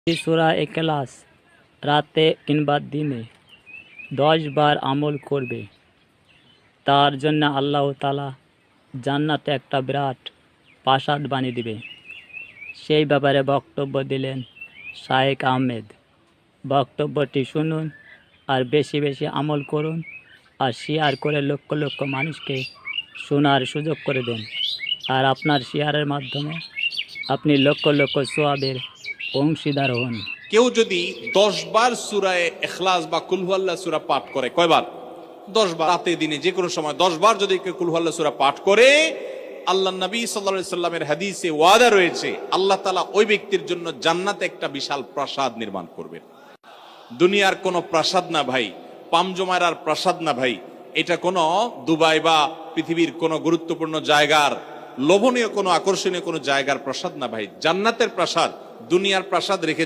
সূরা ইখলাস রাতে কিংবা দিনে 10 বার আমল করবে, তার জন্য আল্লাহ তাআলা জান্নাতে একটা বিরাট প্রাসাদ বানিয়ে দিবে। সেই ব্যাপারে বক্তব্য দিলেন শায়েখ আহমেদ। বক্তব্যটি শুনুন আর বেশি বেশি আমল করুন আর শেয়ার করে লক্ষ লক্ষ মানুষকে শোনার সুযোগ করে দেন। আর আপনার শেয়ারের মাধ্যমে আপনি লক্ষ লক্ষ সওয়াবের অংশীদার হন। কেউ যদি 10 বার সূরা ইখলাস বা কুল হুয়াল্লাহ সূরা পাঠ করে, কয়বার? 10 বার। রাতে দিনে যে কোনো সময় 10 বার যদি কেউ কুল হুয়াল্লাহ সূরা পাঠ করে, আল্লাহর নবী সাল্লাল্লাহু আলাইহি সাল্লামের হাদিসে ওয়াদা রয়েছে, আল্লাহ তাআলা ওই ব্যক্তির জন্য জান্নাতে একটা বিশাল প্রাসাদ নির্মাণ করবেন। দুনিয়ার কোনো প্রাসাদ না ভাই, পামজমারার প্রাসাদ না ভাই, এটা কোনো দুবাই বা পৃথিবীর কোনো গুরুত্বপূর্ণ জায়গার লোভনীয় কোনো আকর্ষণীয় কোনো জায়গার প্রাসাদ না ভাই। জান্নাতের প্রাসাদ, দুনিয়ার প্রাসাদ রেখে